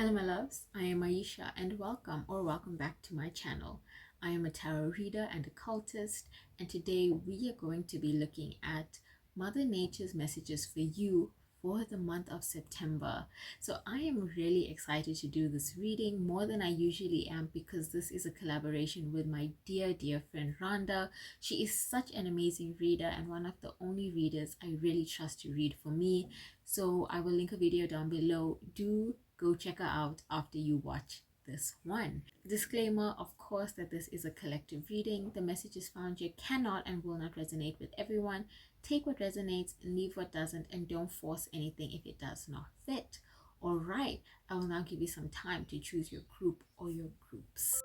Hello my loves, I am Aisha and welcome back to my channel. I am a tarot reader and occultist, and today we are going to be looking at Mother Nature's messages for you for the month of September. So I am really excited to do this reading more than I usually am because this is a collaboration with my dear friend Rhonda. She is such an amazing reader and one of the only readers I really trust to read for me. So I will link a video down below. Do go check her out after you watch this one. Disclaimer, of course, that this is a collective reading. The messages found here cannot and will not resonate with everyone. Take what resonates, leave what doesn't, and don't force anything if it does not fit. All right, I will now give you some time to choose your group or your groups.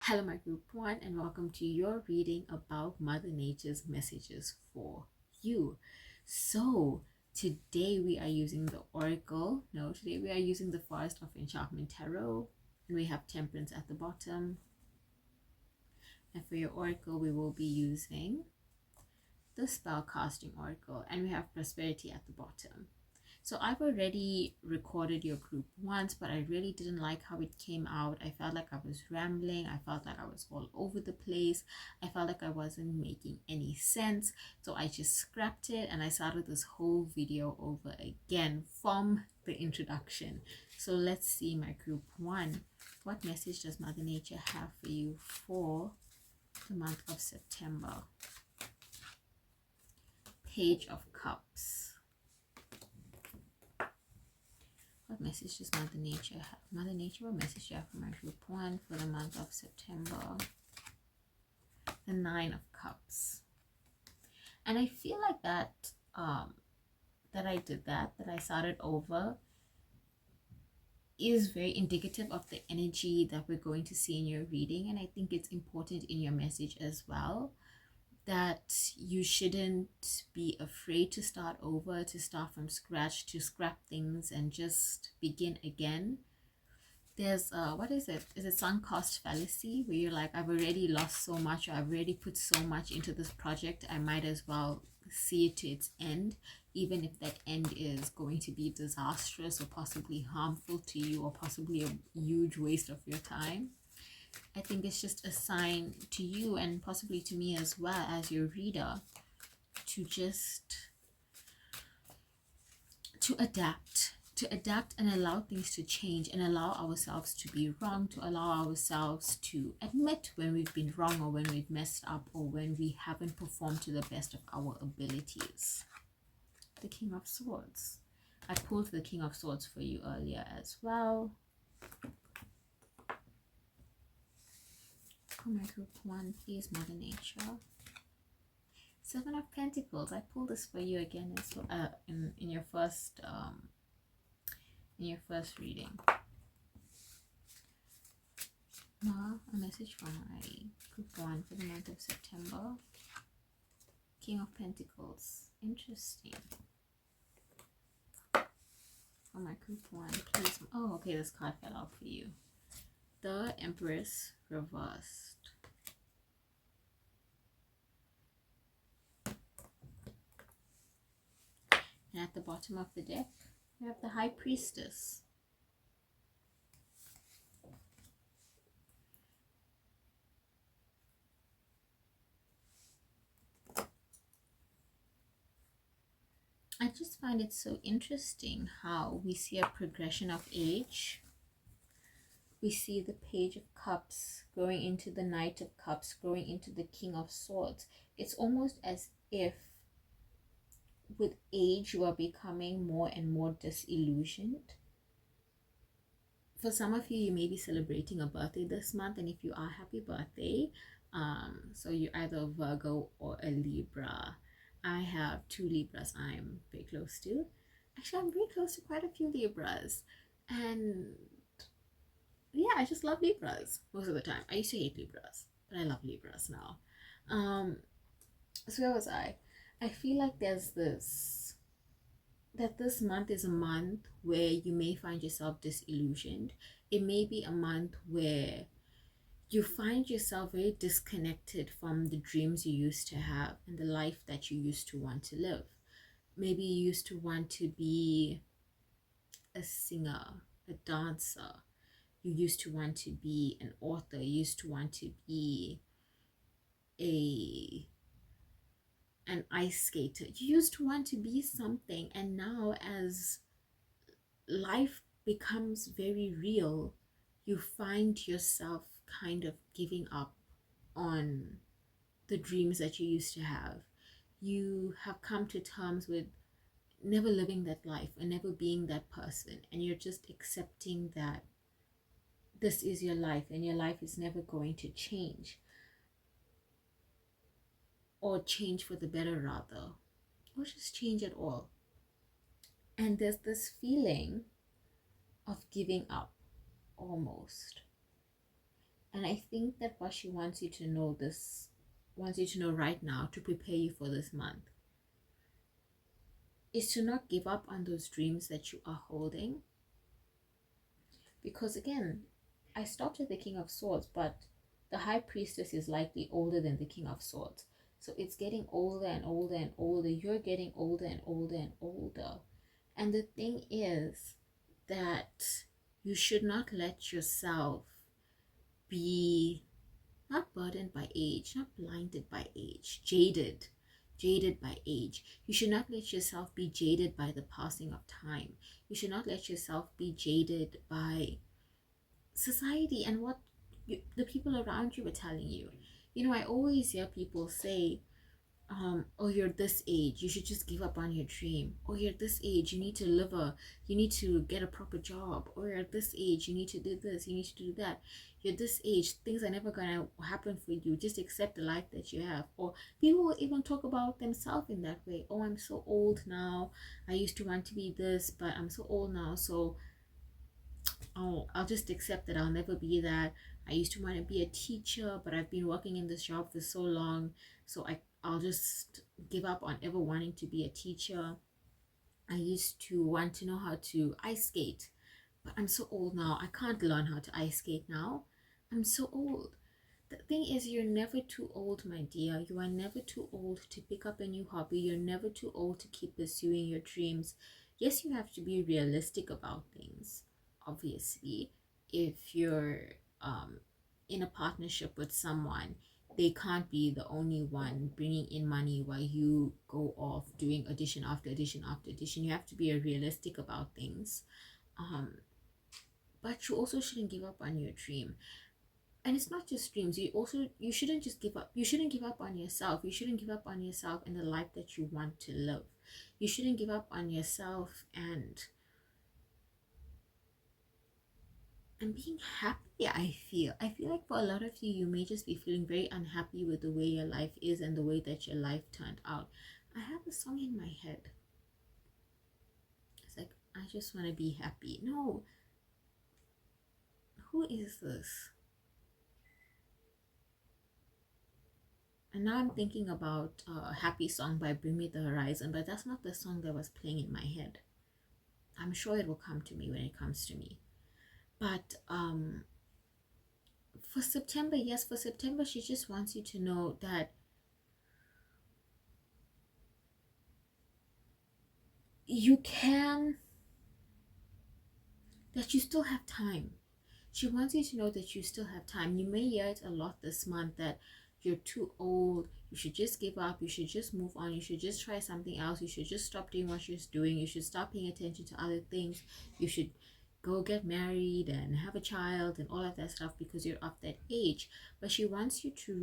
Hello my group one, and welcome to your reading about Mother Nature's messages for you. So today we are using the today we are using the Forest of Enchantment Tarot, and we have Temperance at the bottom. And for your oracle we will be using the Spellcasting Oracle, and we have Prosperity at the bottom. So I've already recorded your group once, but I really didn't like how it came out. I felt like I was rambling. I felt like I was all over the place. I felt like I wasn't making any sense. So I just scrapped it and I started this whole video over again from the introduction. So let's see my group one. What message does Mother Nature have for you for the month of September? Page of Cups. What message does Mother Nature have? Mother Nature, what message do you have for my group one for the month of September? The Nine of Cups. And I feel like that that I started over is very indicative of the energy that we're going to see in your reading. And I think it's important in your message as well, that you shouldn't be afraid to start over, to start from scratch, to scrap things and just begin again. There's what is it? Is it sunk cost fallacy, where you're like, I've already lost so much, or I've already put so much into this project, I might as well see it to its end, even if that end is going to be disastrous or possibly harmful to you, or possibly a huge waste of your time. I think it's just a sign to you and possibly to me as well as your reader to adapt and allow things to change, and allow ourselves to be wrong, to allow ourselves to admit when we've been wrong, or when we've messed up, or when we haven't performed to the best of our abilities. The King of Swords. I pulled the King of Swords for you earlier as well. For my group one, please, Mother Nature. Seven of Pentacles. I pulled this for you again as well, in your first reading. A message from my group one for the month of September. King of Pentacles. Interesting. For my group one, please. Oh, okay, this card fell out for you. The Empress reversed. And at the bottom of the deck, we have the High Priestess. I just find it so interesting how we see a progression of age We see the Page of Cups growing into the Knight of Cups, growing into the King of Swords. It's almost as if with age you are becoming more and more disillusioned. For some of you, you may be celebrating a birthday this month, and if you are, happy birthday. So you're either a Virgo or a Libra. I have 2 Libras I'm very close to. Actually, I'm very close to quite a few Libras. And yeah, I just love Libras most of the time. I used to hate Libras, but I love Libras now. So where was I? I feel like there's this month is a month where you may find yourself disillusioned. It may be a month where you find yourself very disconnected from the dreams you used to have and the life that you used to want to live. Maybe you used to want to be a singer, a dancer. You used to want to be an author. You used to want to be an ice skater. You used to want to be something, and now as life becomes very real, you find yourself kind of giving up on the dreams that you used to have. You have come to terms with never living that life and never being that person, and you're just accepting that this is your life and your life is never going to change, or change for the better rather, or just change at all. And there's this feeling of giving up almost. And I think that what she wants you to know right now to prepare you for this month is to not give up on those dreams that you are holding. Because again, I stopped at the King of Swords, but the High Priestess is likely older than the King of Swords. So it's getting older and older and older. You're getting older and older and older. And the thing is that you should not let yourself be not burdened by age, not blinded by age, jaded by age. You should not let yourself be jaded by the passing of time. You should not let yourself be jaded by society and what the people around you are telling you. You know, I always hear people say, oh, you're this age, you should just give up on your dream. Or you're this age, you need to get a proper job. Or you're at this age, you need to do this, you need to do that. You're this age, things are never gonna happen for you. Just accept the life that you have. Or people will even talk about themselves in that way. Oh, I'm so old now. I used to want to be this, but I'm so old now, so I'll just accept that I'll never be that. I used to want to be a teacher, but I've been working in this job for so long, so I'll just give up on ever wanting to be a teacher. I used to want to know how to ice skate, but I'm so old now. I can't learn how to ice skate now. I'm so old. The thing is, you're never too old, my dear. You are never too old to pick up a new hobby. You're never too old to keep pursuing your dreams. Yes, you have to be realistic about things. Obviously, if you're in a partnership with someone, they can't be the only one bringing in money while you go off doing audition after audition after audition. You have to be realistic about things, but you also shouldn't give up on your dream. And it's not just dreams. You shouldn't just give up. You shouldn't give up on yourself. You shouldn't give up on yourself and the life that you want to live. You shouldn't give up on yourself and being happy. I feel like for a lot of you, you may just be feeling very unhappy with the way your life is and the way that your life turned out. I have a song in my head. It's like, I just want to be happy. No, who is this? And now I'm thinking about a happy song by Bring Me the Horizon, but that's not the song that was playing in my head. I'm sure it will come to me when it comes to me. But for September, yes, for September, she just wants you to know that you still have time. She wants you to know that you still have time. You may hear it a lot this month that you're too old, you should just give up, you should just move on, you should just try something else, you should just stop doing what you're doing, you should stop paying attention to other things, you should go get married and have a child and all of that stuff because you're of that age. But she wants you to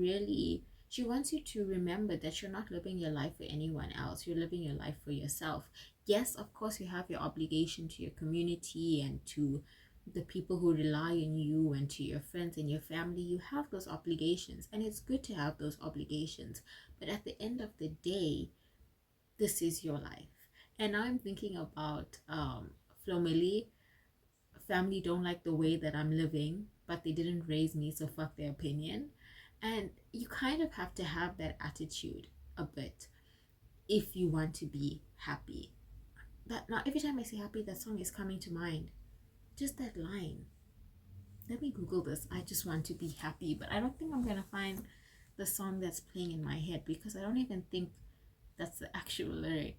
remember that you're not living your life for anyone else. You're living your life for yourself. Yes, of course, you have your obligation to your community and to the people who rely on you and to your friends and your family. You have those obligations, and it's good to have those obligations. But at the end of the day, this is your life. And now I'm thinking about Flomeli. Family don't like the way that I'm living, but they didn't raise me, so fuck their opinion. And you kind of have to have that attitude a bit if you want to be happy. That now every time I say happy, that song is coming to mind. Just that line. Let me Google this. I just want to be happy, but I don't think I'm gonna find the song that's playing in my head because I don't even think that's the actual lyric.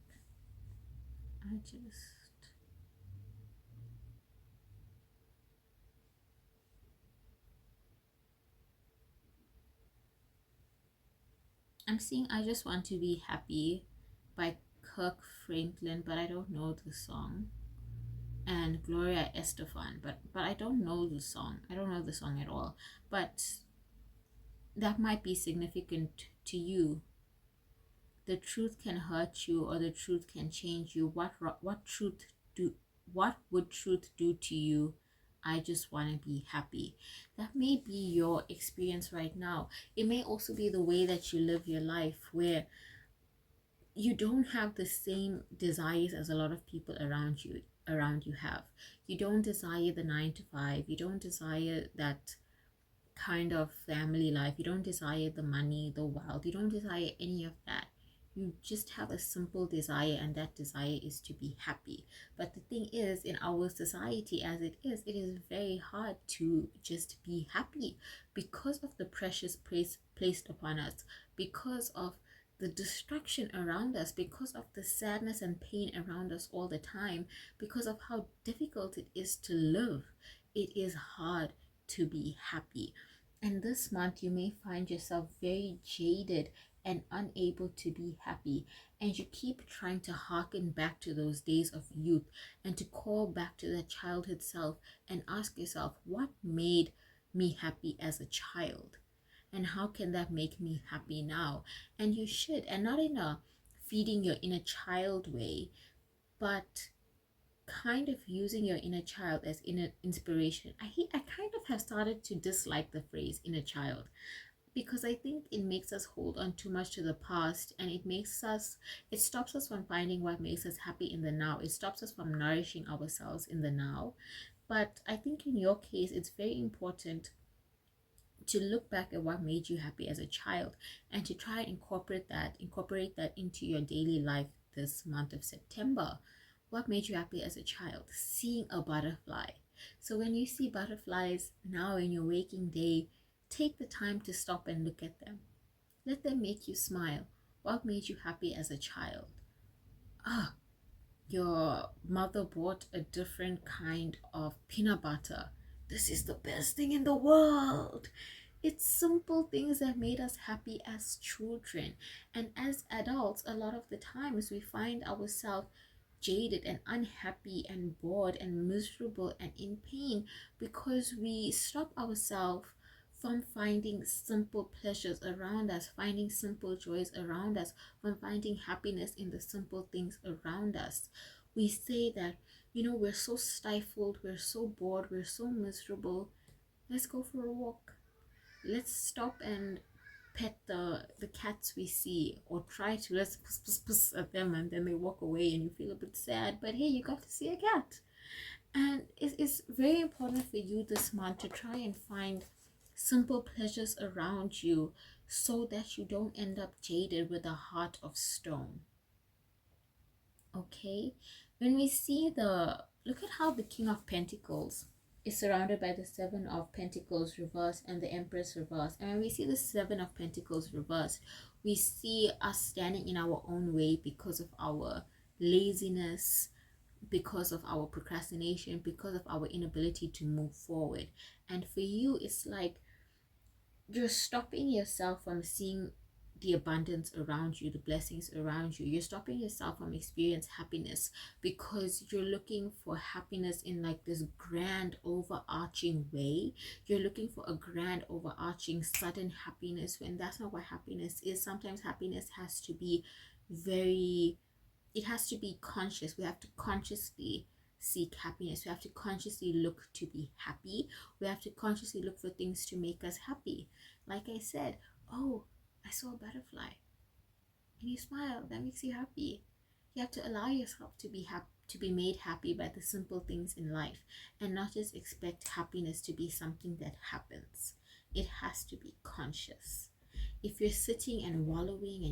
I'm seeing I Just Want to Be Happy by Kirk Franklin, but I don't know the song. And Gloria Estefan, but I don't know the song. I don't know the song at all. But that might be significant to you. The truth can hurt you, or the truth can change you. What would truth do to you? I just want to be happy. That may be your experience right now. It may also be the way that you live your life, where you don't have the same desires as a lot of people around you have. You don't desire the 9 to 5. You don't desire that kind of family life. You don't desire the money, the wealth. You don't desire any of that. You just have a simple desire, and that desire is to be happy. But the thing is, in our society as it is very hard to just be happy because of the precious place placed upon us, because of the destruction around us, because of the sadness and pain around us all the time, because of how difficult it is to live. It is hard to be happy. And this month, you may find yourself very jaded and unable to be happy. And you keep trying to harken back to those days of youth and to call back to that childhood self and ask yourself, what made me happy as a child? And how can that make me happy now? And you should, and not in a feeding your inner child way, but kind of using your inner child as inner inspiration. I kind of have started to dislike the phrase inner child because I think it makes us hold on too much to the past, and it stops us from finding what makes us happy in the now. It stops us from nourishing ourselves in the now. But I think in your case, it's very important to look back at what made you happy as a child and to try and incorporate that into your daily life this month of September. What made you happy as a child? Seeing a butterfly. So when you see butterflies now in your waking day, take the time to stop and look at them. Let them make you smile. What made you happy as a child? Your mother bought a different kind of peanut butter. This is the best thing in the world. It's simple things that made us happy as children. And as adults, a lot of the times we find ourselves jaded and unhappy and bored and miserable and in pain because we stop ourselves from finding simple pleasures around us, finding simple joys around us, from finding happiness in the simple things around us. We say that, we're so stifled, we're so bored, we're so miserable. Let's go for a walk. Let's stop and pet the cats we see, or try to let's puss at them, and then they walk away and you feel a bit sad, but hey, you got to see a cat. And it's very important for you this month to try and find simple pleasures around you so that you don't end up jaded with a heart of stone. Okay, when we see look at how the King of Pentacles is surrounded by the Seven of Pentacles reversed and the Empress reversed. And when we see the Seven of Pentacles reversed, we see us standing in our own way because of our laziness, because of our procrastination, because of our inability to move forward. And for you, it's like you're stopping yourself from seeing the abundance around you, the blessings around you. You're stopping yourself from experience happiness because you're looking for happiness in like this grand overarching way. You're looking for a grand overarching sudden happiness when that's not what happiness is. Sometimes happiness has to be very, it has to be conscious. We have to consciously seek happiness. We have to consciously look to be happy. We have to consciously look for things to make us happy. Like I said, oh, I saw a butterfly and you smile, that makes you happy. You have to allow yourself to be happy, to be made happy by the simple things in life, and not just expect happiness to be something that happens. It has to be conscious. If you're sitting and wallowing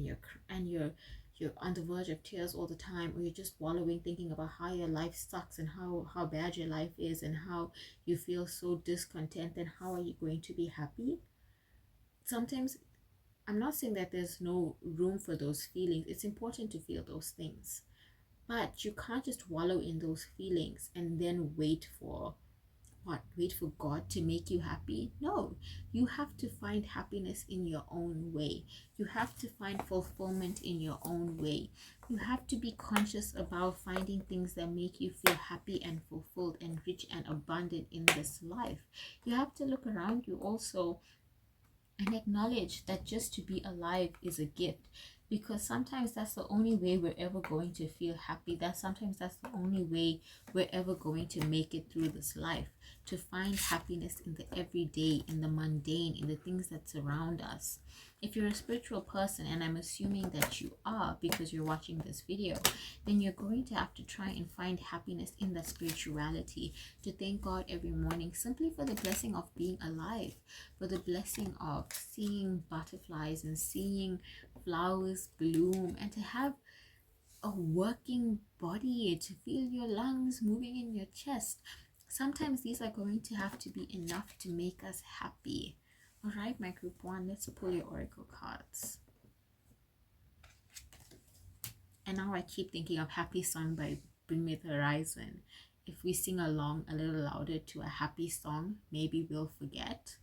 and you're on the verge of tears all the time, or you're just wallowing thinking about how your life sucks and how bad your life is and how you feel so discontent, then how are you going to be happy? Sometimes, I'm not saying that there's no room for those feelings. It's important to feel those things. But you can't just wallow in those feelings and then wait for what? Wait for God to make you happy? No. You have to find happiness in your own way. You have to find fulfillment in your own way. You have to be conscious about finding things that make you feel happy and fulfilled and rich and abundant in this life. You have to look around you also and acknowledge that just to be alive is a gift, because sometimes that's the only way we're ever going to feel happy. Sometimes that's the only way we're ever going to make it through this life, to find happiness in the everyday, in the mundane, in the things that surround us. If you're a spiritual person, and I'm assuming that you are because you're watching this video, then you're going to have to try and find happiness in the spirituality, to thank God every morning simply for the blessing of being alive, for the blessing of seeing butterflies and seeing flowers bloom, and to have a working body, to feel your lungs moving in your chest. Sometimes these are going to have to be enough to make us happy. All right, my group one, let's pull your oracle cards. And now I keep thinking of Happy Song by Bring Me the Horizon. If we sing along a little louder to a happy song, maybe we'll forget.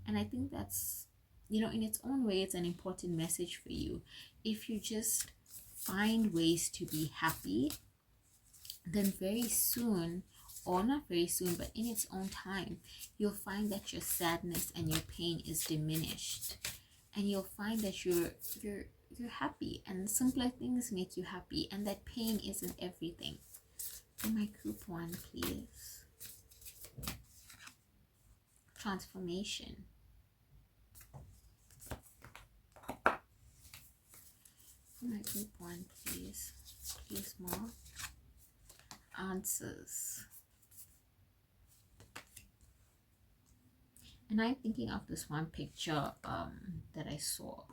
And I think that's, in its own way, it's an important message for you. If you just find ways to be happy, then very soon, or not very soon, but in its own time, you'll find that your sadness and your pain is diminished, and you'll find that you're happy, and simpler things make you happy, and that pain isn't everything. For my group one, please. Transformation. For my group one, please. Please, more answers. And I'm thinking of this one picture that I saw.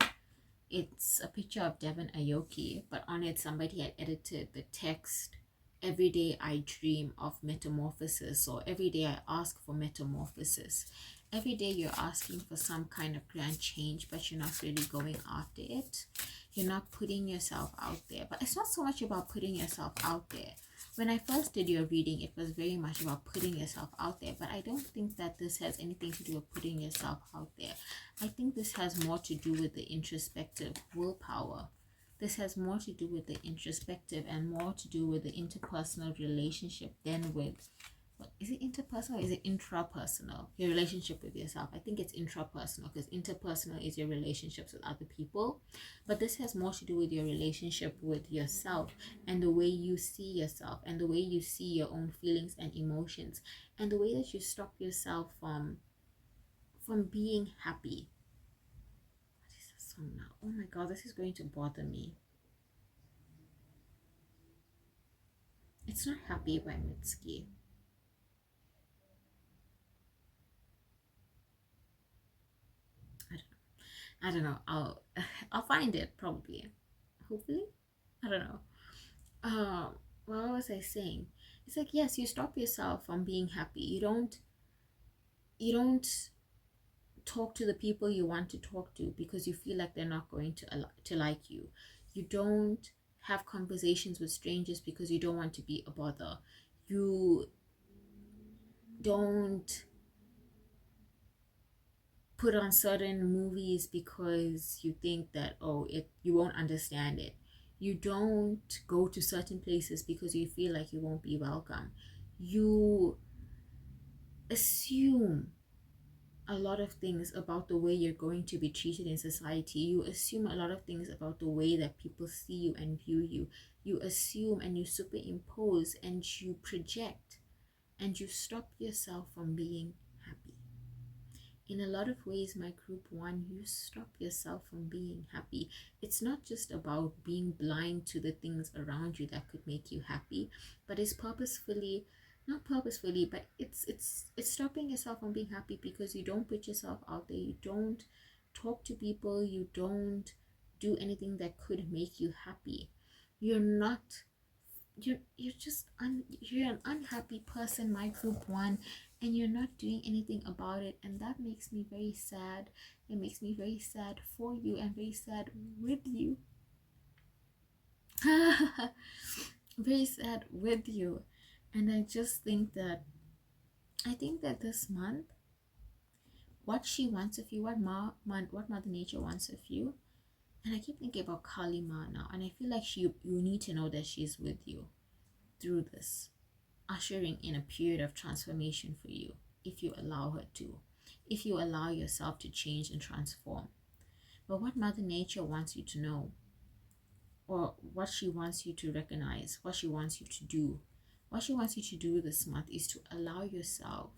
It's a picture of Devon Aoki, but on it somebody had edited the text, "Every day I dream of metamorphosis," or "Every day I ask for metamorphosis." Every day you're asking for some kind of grand change, but you're not really going after it. You're not putting yourself out there. But it's not so much about putting yourself out there. When I first did your reading, it was very much about putting yourself out there. But I don't think that this has anything to do with putting yourself out there. I think this has more to do with the introspective willpower. This has more to do with the introspective and more to do with the interpersonal relationship than with, what is it, interpersonal or is it intrapersonal? Your relationship with yourself. I think it's intrapersonal, because interpersonal is your relationships with other people. But this has more to do with your relationship with yourself, and the way you see yourself, and the way you see your own feelings and emotions, and the way that you stop yourself from being happy. What is this song now? Oh my god, this is going to bother me. It's not Happy by Mitski. I don't know. I'll find it probably. Hopefully. I don't know. What was I saying? It's like, yes, you stop yourself from being happy. You don't talk to the people you want to talk to because you feel like they're not going to like you. You don't have conversations with strangers because you don't want to be a bother. You don't put on certain movies because you think that, oh, you won't understand it. You don't go to certain places because you feel like you won't be welcome. You assume a lot of things about the way you're going to be treated in society. You assume a lot of things about the way that people see you and view you. You assume and you superimpose and you project, and you stop yourself from being happy. In a lot of ways, my group one, you stop yourself from being happy. It's not just about being blind to the things around you that could make you happy, but it's purposefully, not purposefully, but it's stopping yourself from being happy because you don't put yourself out there. You don't talk to people. You don't do anything that could make you happy. You're not, you're an unhappy person, my group one, and you're not doing anything about it, and that makes me very sad. It makes me very sad for you and very sad with you. Very sad with you. And I just think that this month, what she wants of you, what Mother Nature wants of you, and I keep thinking about Kali Ma now, and I feel like you need to know that she's with you through this, ushering in a period of transformation for you, if you allow her to, if you allow yourself to change and transform. But what Mother Nature wants you to know, or what she wants you to recognize, what she wants you to do, what she wants you to do this month is to allow yourself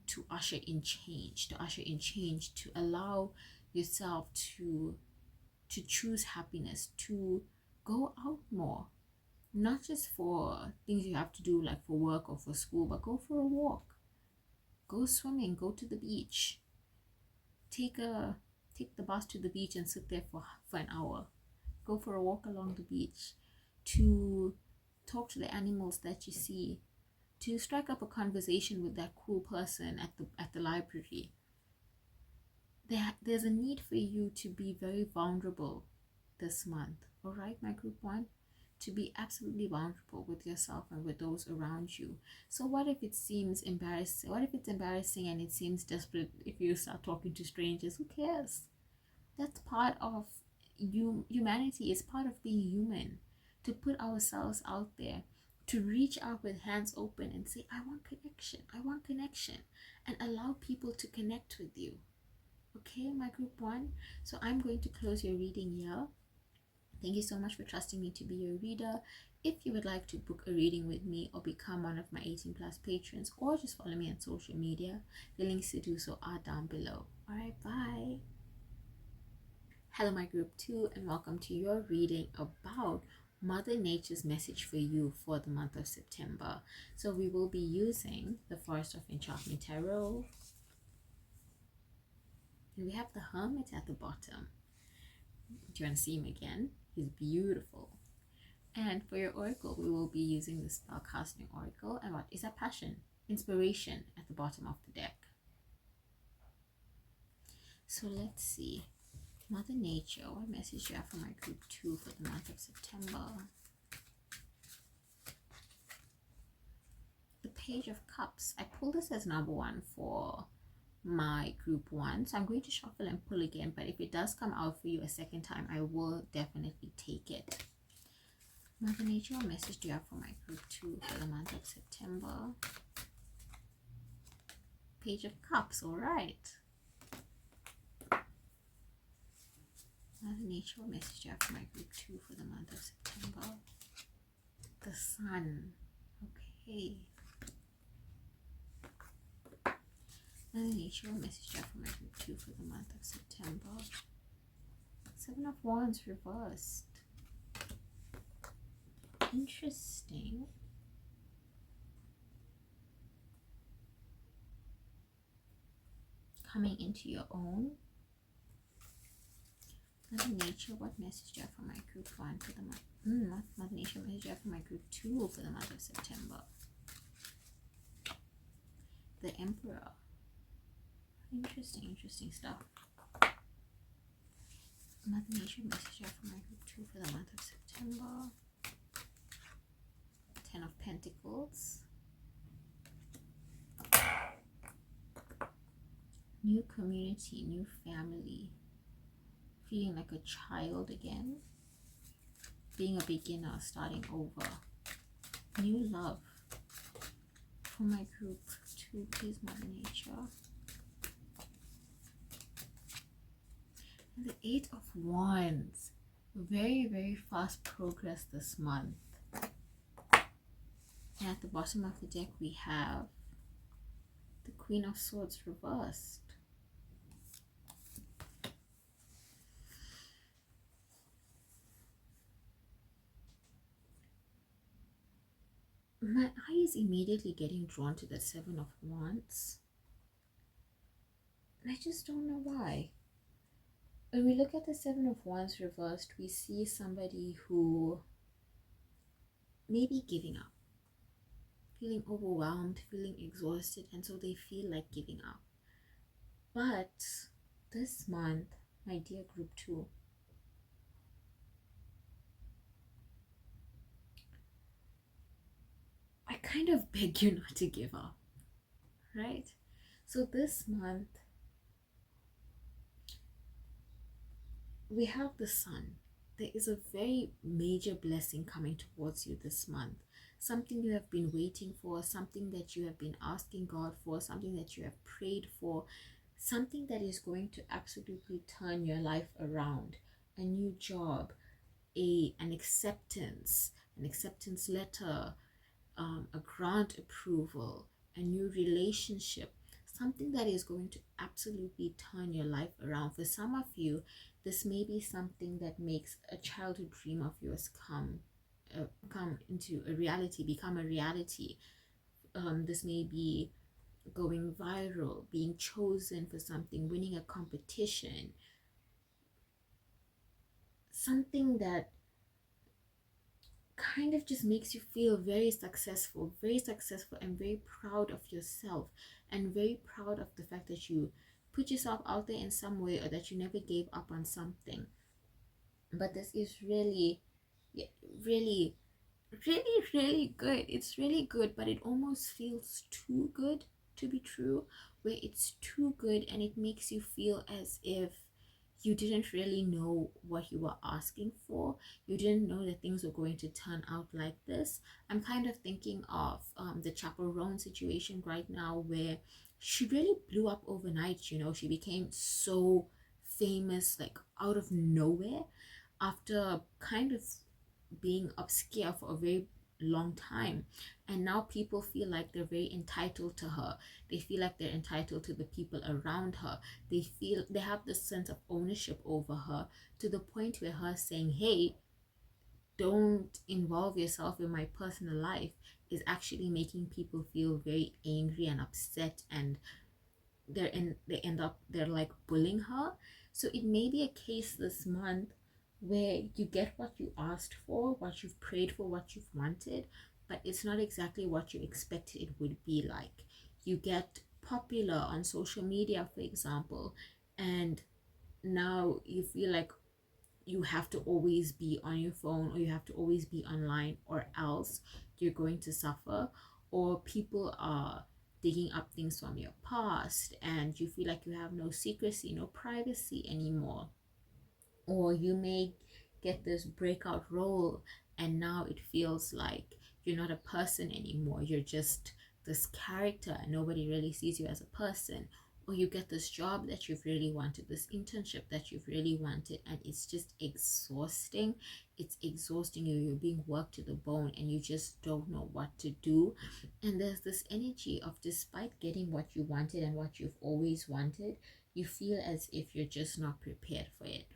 to usher in change, to allow yourself to choose happiness, to go out more. Not just for things you have to do like for work or for school, but go for a walk, go swimming, go to the beach, take the bus to the beach and sit there for an hour, go for a walk along the beach, to talk to the animals that you see, to strike up a conversation with that cool person at the library. There's a need for you to be very vulnerable this month, all right, my group one? To be absolutely vulnerable with yourself and with those around you. So what if it seems embarrassing? What if it's embarrassing and it seems desperate if you start talking to strangers? Who cares? That's part of humanity. Is part of being human, to put ourselves out there, to reach out with hands open and say, I want connection, and allow people to connect with you. Okay, my group one? So I'm going to close your reading here. Thank you so much for trusting me to be your reader. If you would like to book a reading with me or become one of my 18+ patrons, or just follow me on social media, the links to do so are down below. Alright, bye. Hello, my group 2, and welcome to your reading about Mother Nature's message for you for the month of September. So we will be using the Forest of Enchantment Tarot. And we have the Hermit at the bottom. Do you want to see him again? He's beautiful. And for your oracle, we will be using the Spellcasting Oracle. And what is that? Passion, inspiration at the bottom of the deck. So let's see. Mother Nature, what message do you have for my group 2 for the month of September? The Page of Cups. I pulled this as number 1 for my group 1, so I'm going to shuffle and pull again, but if it does come out for you a second time, I will definitely take it. Mother Nature, what message do you have for my group 2 for the month of September? Page of Cups. All right. Mother Nature, what message do you have for my group 2 for the month of September? The Sun. Okay. Mother Nature, what message do you have for my group 2 for the month of September? 7 of Wands reversed. Interesting. Coming into your own. Mother Nature, what message do you have for my group 1 for the month? Mother Nature, what message do you have for my group 2 for the month of September? The Emperor. Interesting stuff. Mother Nature, what message do you have for my group 2 for the month of September? 10 of Pentacles. new community, new family, feeling like a child again, being a beginner, starting over, new love. For my group 2, please, Mother Nature. And the 8 of Wands, very, very fast progress this month. And at the bottom of the deck, we have the Queen of Swords reversed. My eye is immediately getting drawn to the 7 of Wands. I just don't know why. When we look at the 7 of Wands reversed, we see somebody who may be giving up, feeling overwhelmed, feeling exhausted, and so they feel like giving up. But this month, my dear group 2, I kind of beg you not to give up, right? So this month, we have the Sun. There is a very major blessing coming towards you this month. Something you have been waiting for, something that you have been asking God for, something that you have prayed for, something that is going to absolutely turn your life around. A new job, an acceptance letter, a grant approval, a new relationship, something that is going to absolutely turn your life around. For some of you, this may be something that makes a childhood dream of yours come into a reality, become a reality. This may be going viral, being chosen for something, winning a competition, something that kind of just makes you feel very successful and very proud of yourself, and very proud of the fact that you put yourself out there in some way, or that you never gave up on something. But this is really, really, really, really good. It's really good, but it almost feels too good to be true, where it's too good and it makes you feel as if you didn't really know what you were asking for. You didn't know that things were going to turn out like this. I'm kind of thinking of the chaperone situation right now, where she really blew up overnight. You know, she became so famous, like out of nowhere, after kind of being obscure for a very long time. And now people feel like they're very entitled to her. They feel like they're entitled to the people around her. They feel they have this sense of ownership over her, to the point where her saying, hey, don't involve yourself in my personal life, is actually making people feel very angry and upset, and they're like bullying her. So it may be a case this month where you get what you asked for, what you've prayed for, what you've wanted, but it's not exactly what you expected it would be like. You get popular on social media, for example, and now you feel like you have to always be on your phone, or you have to always be online, or else you're going to suffer. Or people are digging up things from your past, and you feel like you have no secrecy, no privacy anymore. Or you may get this breakout role, and now it feels like you're not a person anymore. You're just this character, and nobody really sees you as a person. Or you get this job that you've really wanted, this internship that you've really wanted, and it's just exhausting. It's exhausting you. You're being worked to the bone, and you just don't know what to do. And there's this energy of, despite getting what you wanted and what you've always wanted, you feel as if you're just not prepared for it.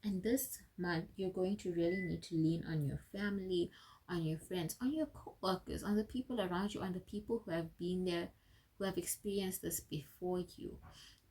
And this month, you're going to really need to lean on your family, on your friends, on your co-workers, on the people around you, on the people who have been there, who have experienced this before you.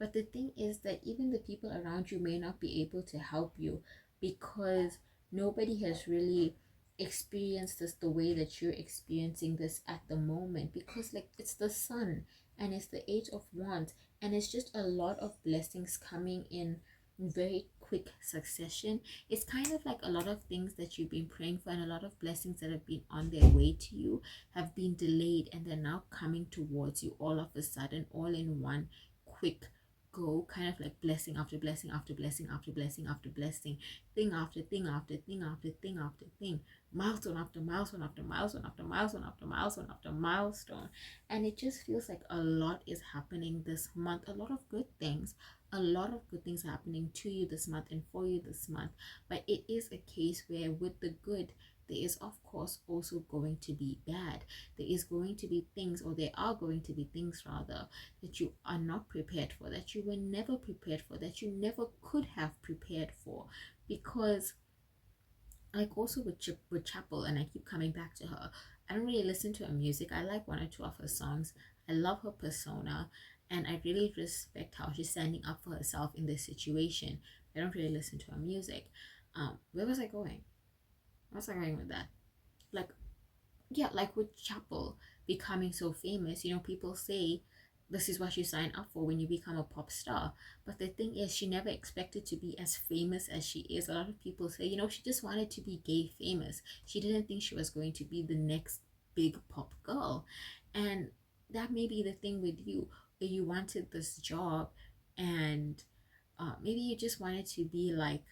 But the thing is that even the people around you may not be able to help you, because nobody has really experienced this the way that you're experiencing this at the moment. Because like, it's the Sun, and it's the 8 of Wands, and it's just a lot of blessings coming in very quick succession. It's kind of like a lot of things that you've been praying for, and a lot of blessings that have been on their way to you have been delayed, and they're now coming towards you all of a sudden, all in one quick go kind of like blessing after blessing after blessing after blessing after blessing, thing after thing after thing after thing after thing, milestone after milestone after milestone after milestone after milestone after milestone. And it just feels like a lot is happening this month, a lot of good things. A lot of good things happening to you this month and for you this month. But it is a case where with the good, there is of course also going to be bad. There is going to be things, or there are going to be things rather, that you are not prepared for, that you were never prepared for, that you never could have prepared for. Because like also with Chapel, and I keep coming back to her, I don't really listen to her music. I like one or two of her songs. I love her persona, and I really respect how she's standing up for herself in this situation. I don't really listen to her music. Where was I going? Where was I going with that? Like, yeah, like with Chapel becoming so famous, people say this is what you sign up for when you become a pop star. But the thing is, she never expected to be as famous as she is. A lot of people say, she just wanted to be gay famous. She didn't think she was going to be the next big pop girl. And that may be the thing with you, where you wanted this job, and maybe you just wanted to be like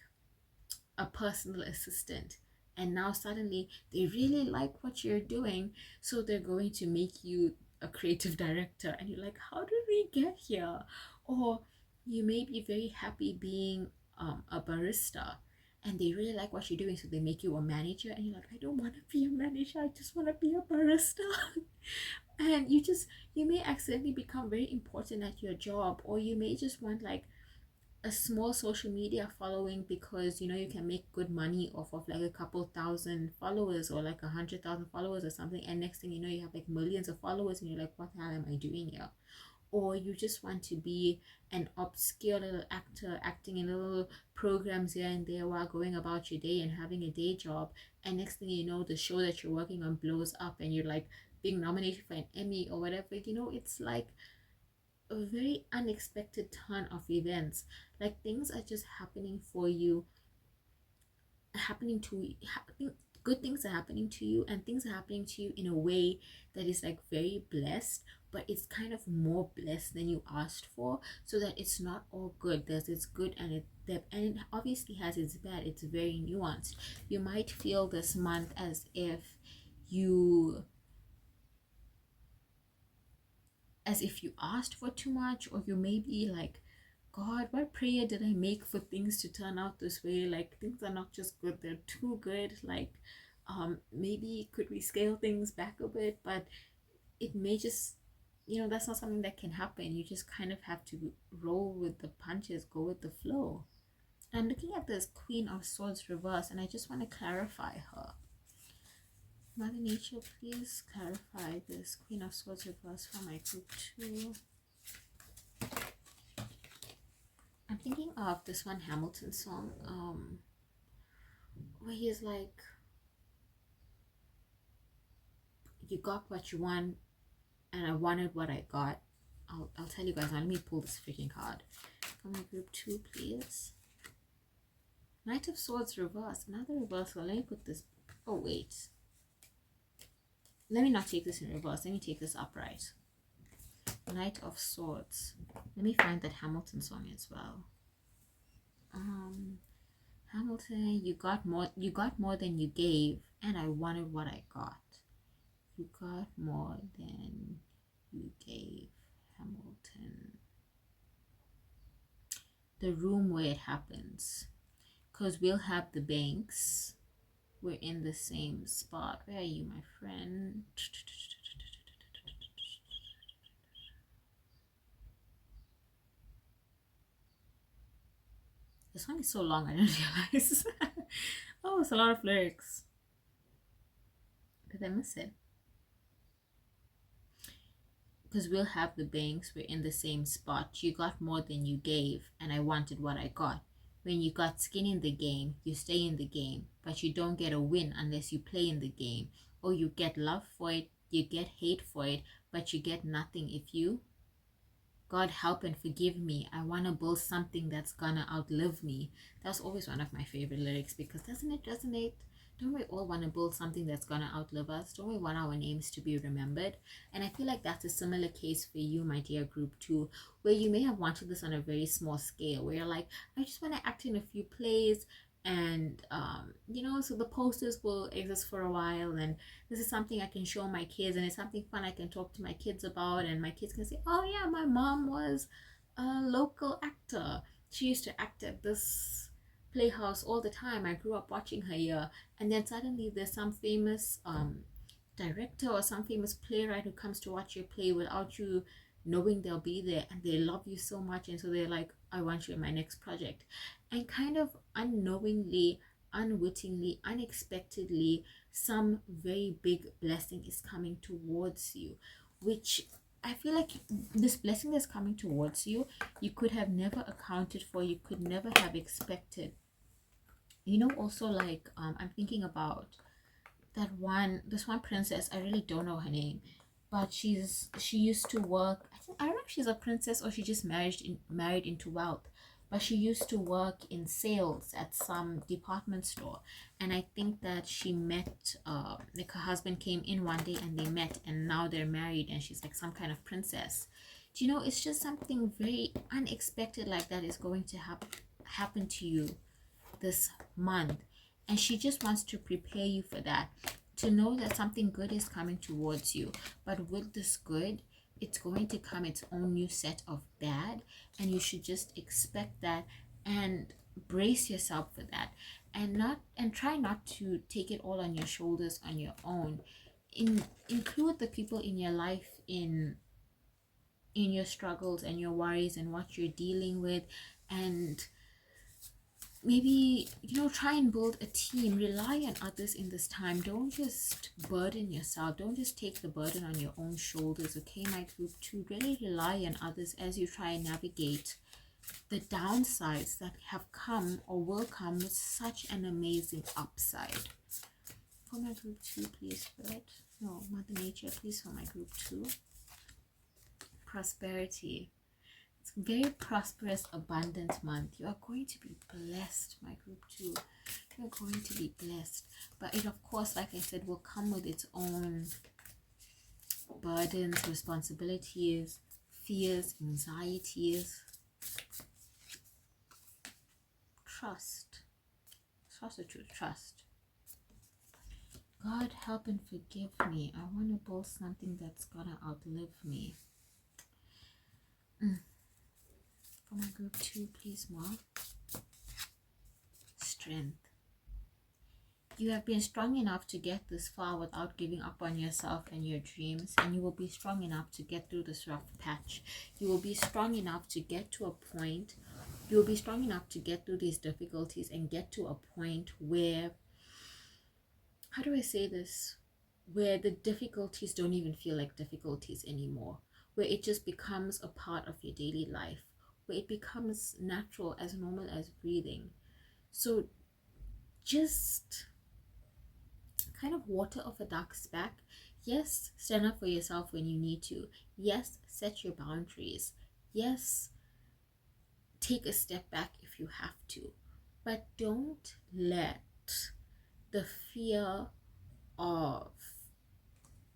a personal assistant, and now suddenly they really like what you're doing, so they're going to make you a creative director, and you're like, how did we get here? Or you may be very happy being a barista, and they really like what you're doing, so they make you a manager, and you're like, I don't want to be a manager, I just want to be a barista. And you may accidentally become very important at your job, or you may just want like a small social media following, because you can make good money off of like a couple thousand followers, or like 100,000 followers or something, and next thing you know, you have like millions of followers, and you're like, what the hell am I doing here? Or you just want to be an obscure little actor, acting in little programs here and there while going about your day and having a day job, and next thing you know, the show that you're working on blows up, and you're like being nominated for an Emmy or whatever. It's like a very unexpected turn of events. Like, things are just happening for you, good things are happening to you, and things are happening to you in a way that is like very blessed, but it's kind of more blessed than you asked for, so that it's not all good. There's its good, and it obviously has its bad. It's very nuanced. You might feel this month as if you asked for too much, or you may be like, God, what prayer did I make for things to turn out this way? Like, things are not just good, they're too good. Like, maybe could we scale things back a bit? But it may just, that's not something that can happen. You just kind of have to roll with the punches, go with the flow. I'm looking at this Queen of Swords reverse, and I just want to clarify her. Mother Nature, please clarify this Queen of Swords reverse for my group 2. I'm thinking of this one Hamilton song, where he's like, you got what you want, and I wanted what I got. I'll tell you guys now. Let me pull this freaking card for my group 2, please. Knight of Swords reverse, another reversal. Let me put this. Oh wait, let me not take this in reverse. Let me take this upright. Knight of Swords. Let me find that Hamilton song as well. Hamilton, you got more than you gave, and I wanted what I got. You got more than you gave, Hamilton. The room where it happens, because we'll have the banks. We're in the same spot. Where are you, my friend? The song is so long, I didn't realize. Oh, it's a lot of lyrics. Did I miss it? Because we'll have the banks, we're in the same spot. You got more than you gave, and I wanted what I got. When you got skin in the game, you stay in the game, but you don't get a win unless you play in the game. Or you get love for it, you get hate for it, but you get nothing if you. God help and forgive me. I want to build something that's gonna outlive me. That's always one of my favorite lyrics, because doesn't it resonate? don't we all want to build something that's going to outlive us? Don't we want our names to be remembered? And I feel like that's a similar case for you, my dear group, too, where you may have wanted this on a very small scale, where you're like, I just want to act in a few plays, and so the posters will exist for a while, and this is something I can show my kids, and it's something fun I can talk to my kids about, and my kids can say, oh yeah, my mom was a local actor. She used to act at this playhouse all the time. I grew up watching her here. And then suddenly there's some famous director or some famous playwright who comes to watch your play without you knowing they'll be there, and they love you so much, and so they're like, I want you in my next project. And kind of unknowingly, unwittingly, unexpectedly, some very big blessing is coming towards you, which I feel like this blessing that's coming towards you, you could have never accounted for, you could never have expected. Also, like, I'm thinking about this one princess. I really don't know her name, but she used to work, I don't know if she's a princess or she just married into wealth, but she used to work in sales at some department store. And I think that she met like her husband came in one day and they met, and now they're married, and she's like some kind of princess. It's just something very unexpected like that is going to happen to you this month, and she just wants to prepare you for that, to know that something good is coming towards you. But with this good, it's going to come its own new set of bad, and you should just expect that and brace yourself for that, and try not to take it all on your shoulders on your own. Include the people in your life in your struggles and your worries and what you're dealing with, and maybe try and build a team. Rely on others in this time. Don't just burden yourself. Don't just take the burden on your own shoulders. Okay, my group, to really rely on others as you try and navigate the downsides that have come or will come with such an amazing upside. For my group 2, please, Spirit. No, Mother Nature, please, for my group 2. Prosperity. It's a very prosperous, abundant month. You are going to be blessed, my group 2. You're going to be blessed. But it, of course, like I said, will come with its own burdens, responsibilities, fears, anxieties. Trust. Trust the truth. Trust. God, help and forgive me. I want to build something that's gonna outlive me. For my group 2, please, Ma. Strength. You have been strong enough to get this far without giving up on yourself and your dreams, and you will be strong enough to get through this rough patch. You will be strong enough to get to a point. You will be strong enough to get through these difficulties and get to a point where, how do I say this? Where the difficulties don't even feel like difficulties anymore. Where it just becomes a part of your daily life. Where it becomes natural, as normal as breathing. So just kind of water off a duck's back. Yes, stand up for yourself when you need to. Yes, set your boundaries. Yes, take a step back if you have to. But don't let the fear of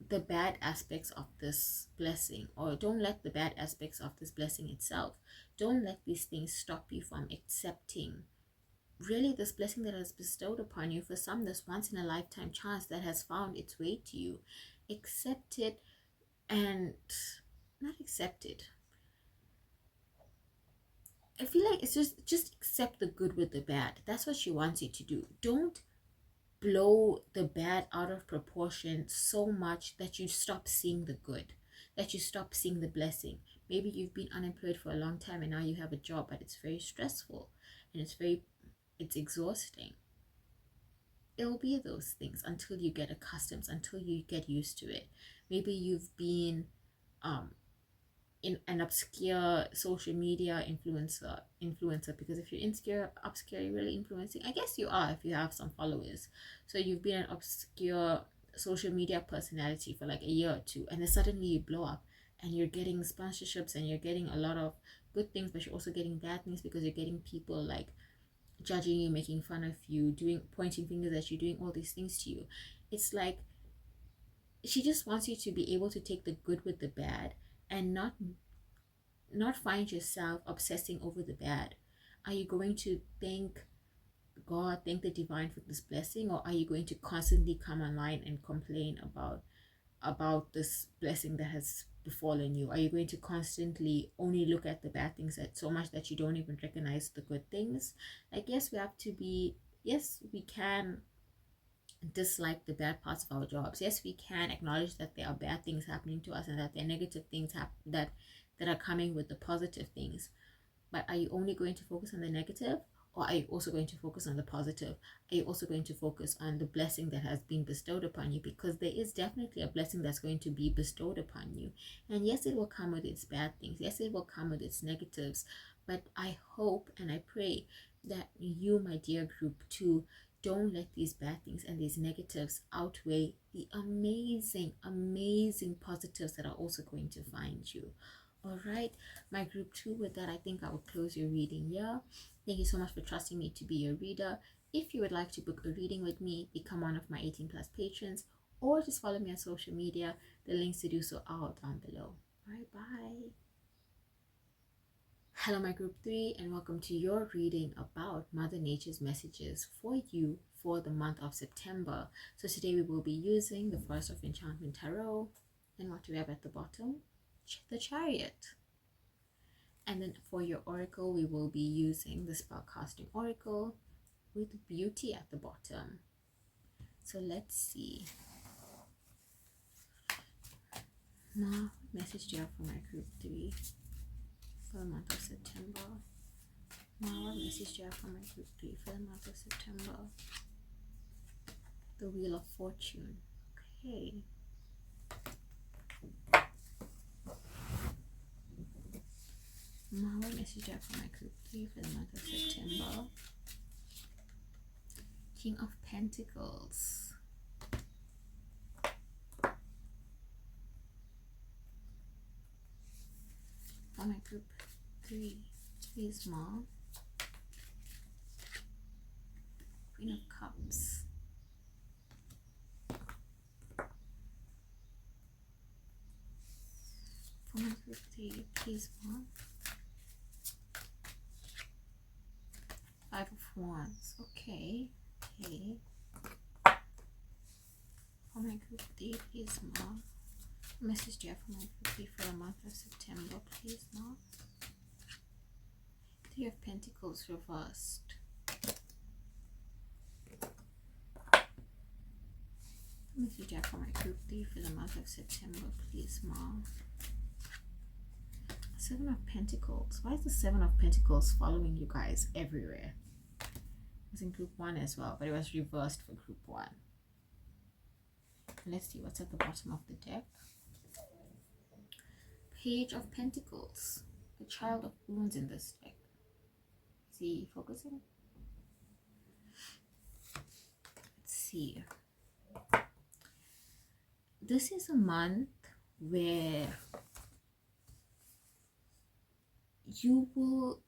the bad aspects of this blessing, or don't let the bad aspects of this blessing itself, don't let these things stop you from accepting really this blessing that has bestowed upon you. For some, this once in a lifetime chance that has found its way to you. Accept it, and not accept it. I feel like it's just accept the good with the bad. That's what she wants you to do. Don't blow the bad out of proportion so much that you stop seeing the good, that you stop seeing the blessing. Maybe you've been unemployed for a long time and now you have a job, but it's very stressful and it's exhausting. It will be those things until you get accustomed, until you get used to it. Maybe you've been in an obscure social media influencer, because if you're obscure, you're really influencing. I guess you are if you have some followers. So you've been an obscure social media personality for like a year or two, and then suddenly you blow up and you're getting sponsorships and you're getting a lot of good things, but you're also getting bad things because you're getting people like judging you, making fun of you, pointing fingers at you, doing all these things to you. It's like she just wants you to be able to take the good with the bad and not find yourself obsessing over the bad. Are you going to thank God, thank the divine for this blessing, or are you going to constantly come online and complain about this blessing that has befallen you? Are you going to constantly only look at the bad things that so much that you don't even recognize the good things? Like, yes, we have to be, yes, we can dislike the bad parts of our jobs. Yes, we can acknowledge that there are bad things happening to us and that there are negative things that are coming with the positive things. But are you only going to focus on the negative, or are you also going to focus on the positive? Are you also going to focus on the blessing that has been bestowed upon you? Because there is definitely a blessing that's going to be bestowed upon you. And yes, it will come with its bad things. Yes, it will come with its negatives. But I hope and I pray that you, my dear group, too, don't let these bad things and these negatives outweigh the amazing, amazing positives that are also going to find you. All right, my group 2, with that, I think I will close your reading here. Thank you so much for trusting me to be your reader. If you would like to book a reading with me, become one of my 18 plus patrons, or just follow me on social media. The links to do so are down below. All right, bye. Hello, my group 3, and welcome to your reading about Mother Nature's messages for you for the month of September. So today we will be using the Forest of Enchantment Tarot, and what do we have at the bottom? The Chariot. And then for your oracle, we will be using the Spellcasting Oracle with Beauty at the bottom. So let's see. Now, what message do you have for my group 3 for the month of September? Now, what message do you have for my group 3 for the month of September? The Wheel of Fortune. Okay. Now, what message do you have for my group 3 for the month of September? King of Pentacles. For my group 3, please, Mom. Queen of Cups. For my group 3, please, Mom. Five of Wands. Okay. For my group 3, please, Mom. Message do you have for my group 3 for the month of September, please, Mom. Three of Pentacles reversed. Message do you have for my group 3 for the month of September, please, Mom. Seven of Pentacles. Why is the Seven of Pentacles following you guys everywhere? It was in group 1 as well, but it was reversed for group 1. Let's see what's at the bottom of the deck. Page of Pentacles. The Child of Wounds in this deck. See, focusing. Let's see. This is a month where you will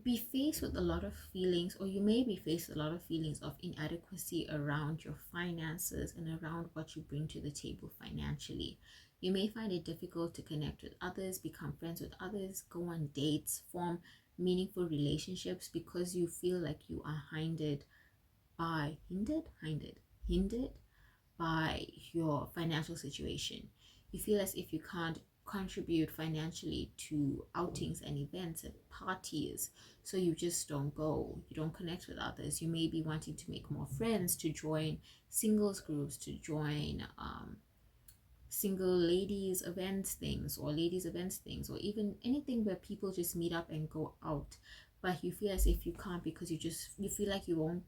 be faced with a lot of feelings, or you may be faced with a lot of feelings of inadequacy around your finances and around what you bring to the table financially. You may find it difficult to connect with others, become friends with others, go on dates, form meaningful relationships because you feel like you are hindered by your financial situation. You feel as if you can't contribute financially to outings and events and parties, so you just don't go. You don't connect with others. You may be wanting to make more friends, to join singles groups, to join single ladies events things, or or even anything where people just meet up and go out, but you feel as if you can't because you feel like you won't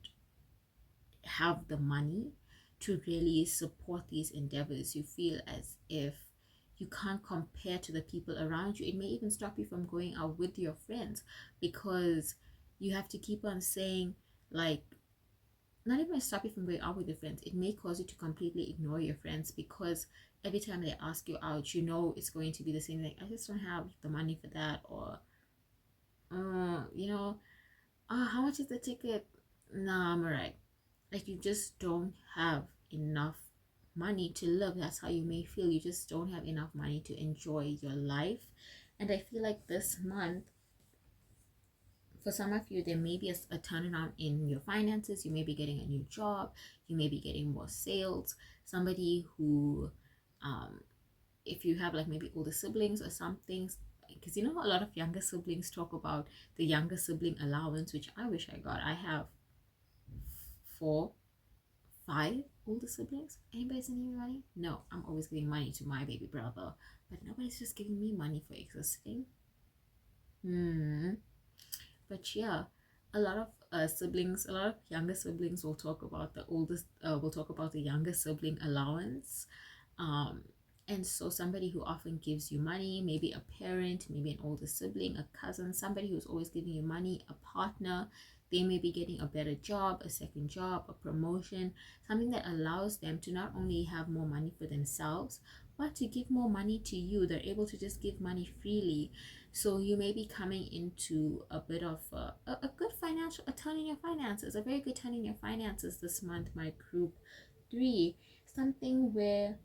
have the money to really support these endeavors. You feel as if you can't compare to the people around you. It may even stop you from going out with your friends because you have to keep on saying, like, not even stop you from going out with your friends. It may cause you to completely ignore your friends because every time they ask you out, you know it's going to be the same thing. I just don't have the money for that, or how much is the ticket? Nah, I'm alright. Like, you just don't have enough money to live. That's how you may feel. You just don't have enough money to enjoy your life. And I feel like this month, for some of you, there may be a turnaround in your finances. You may be getting a new job. You may be getting more sales. Somebody who, if you have like maybe older siblings or something, because you know a lot of younger siblings talk about the younger sibling allowance, which I wish I got. I have 4, 5 older siblings. Anybody sending me money? No, I'm always giving money to my baby brother, but nobody's just giving me money for existing. But yeah, a lot of siblings, a lot of younger siblings will talk about the oldest, will talk about the younger sibling allowance. Um, and so somebody who often gives you money, maybe a parent, maybe an older sibling, a cousin, somebody who's always giving you money, a partner, they may be getting a better job, a second job, a promotion, something that allows them to not only have more money for themselves, but to give more money to you. They're able to just give money freely. So you may be coming into a bit of a good financial, a turn in your finances, a very good turn in your finances this month, my group 3. Something where,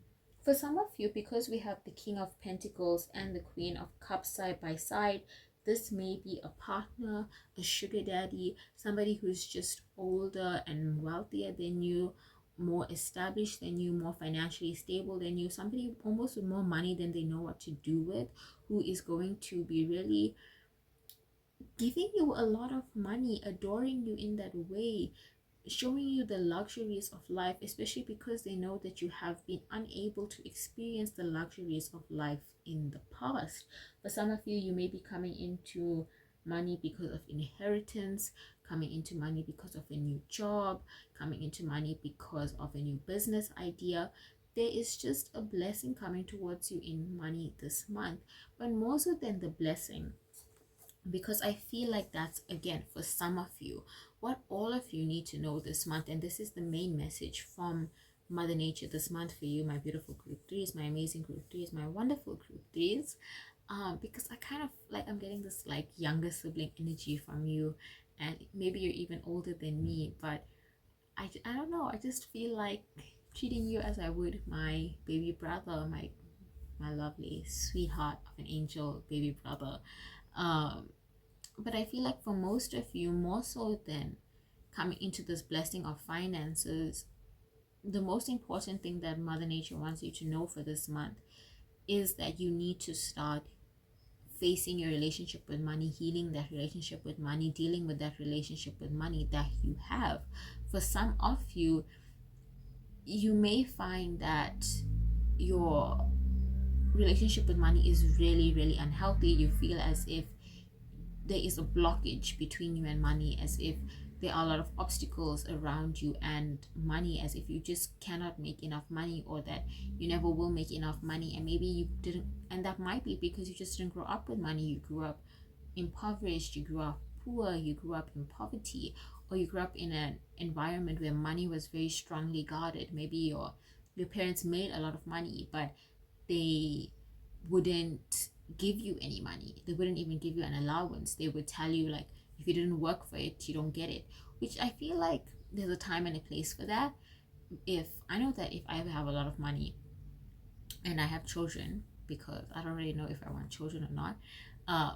for some of you, because we have the King of Pentacles and the Queen of Cups side by side, this may be a partner, a sugar daddy, somebody who's just older and wealthier than you, more established than you, more financially stable than you, somebody almost with more money than they know what to do with, who is going to be really giving you a lot of money, adoring you in that way, showing you the luxuries of life, especially because they know that you have been unable to experience the luxuries of life in the past. For some of you, you may be coming into money because of inheritance, coming into money because of a new job, coming into money because of a new business idea. There is just a blessing coming towards you in money this month. But more so than the blessing, because I feel like that's again for some of you what all of you need to know this month, and this is the main message from Mother Nature this month for you, my beautiful group 3s, my amazing group 3s, my wonderful group 3s. Because I kind of like, I'm getting this like younger sibling energy from you, and maybe you're even older than me, but I don't know, I just feel like treating you as I would my baby brother, my lovely sweetheart of an angel baby brother. But I feel like for most of you, more so than coming into this blessing of finances, the most important thing that Mother Nature wants you to know for this month is that you need to start facing your relationship with money, healing that relationship with money, dealing with that relationship with money that you have. For some of you, you may find that your relationship with money is really, really unhealthy. You feel as if there is a blockage between you and money, as if there are a lot of obstacles around you and money, as if you just cannot make enough money, or that you never will make enough money. And maybe you didn't, and that might be because you just didn't grow up with money. You grew up impoverished, you grew up poor, you grew up in poverty, or you grew up in an environment where money was very strongly guarded. Maybe your parents made a lot of money, but they wouldn't give you any money. They wouldn't even give you an allowance. They would tell you like, if you didn't work for it, you don't get it. Which I feel like there's a time and a place for that. If I know that if I ever have a lot of money and I have children, because I don't really know if I want children or not,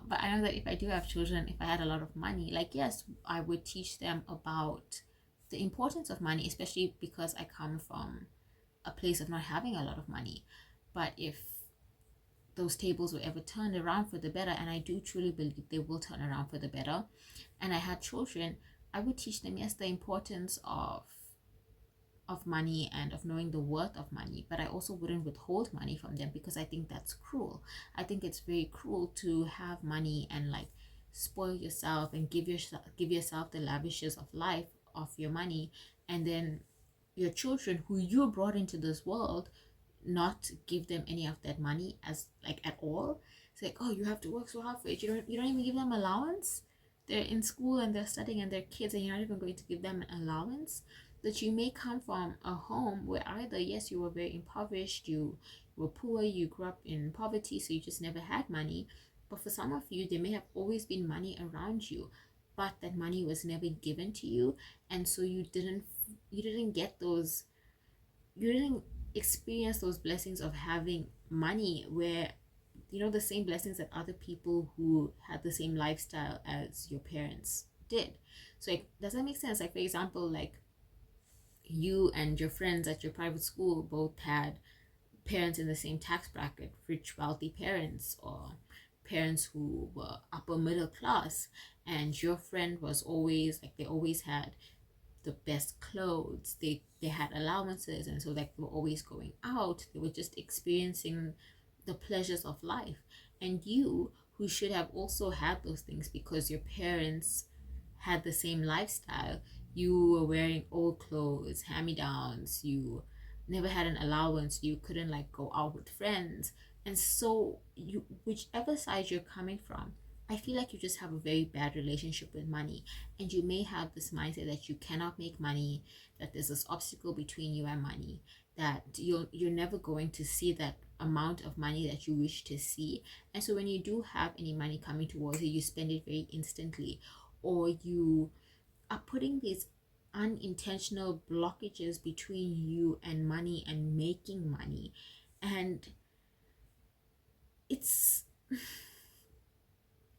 but I know that if I do have children, if I had a lot of money, like yes, I would teach them about the importance of money, especially because I come from a place of not having a lot of money. But if those tables were ever turned around for the better, and I do truly believe they will turn around for the better, and I had children, I would teach them, yes, the importance of money and of knowing the worth of money, but I also wouldn't withhold money from them, because I think that's cruel. I think it's very cruel to have money and like spoil yourself and give yourself the lavishes of life of your money, and then your children who you brought into this world, not give them any of that money as like at all. It's like, oh, you have to work so hard for it. You don't even give them allowance. They're in school and they're studying and they're kids, and you're not even going to give them an allowance. That you may come from a home where either yes, you were very impoverished, you were poor, you grew up in poverty, so you just never had money. But for some of you, there may have always been money around you. but that money was never given to you, and so you didn't get those, you didn't experience those blessings of having money, where the same blessings that other people who had the same lifestyle as your parents did. So like, does that make sense? Like, for example, like you and your friends at your private school both had parents in the same tax bracket, rich wealthy parents, or parents who were upper middle class, and your friend was always like, they always had the best clothes, they had allowances, and so like they were always going out, they were just experiencing the pleasures of life. And you, who should have also had those things because your parents had the same lifestyle, you were wearing old clothes, hand-me-downs, you never had an allowance, you couldn't like go out with friends. And so you, whichever side you're coming from, I feel like you just have a very bad relationship with money, and you may have this mindset that you cannot make money, that there's this obstacle between you and money, that you're never going to see that amount of money that you wish to see. And so when you do have any money coming towards you, you spend it very instantly, or you are putting these unintentional blockages between you and money and making money. And it's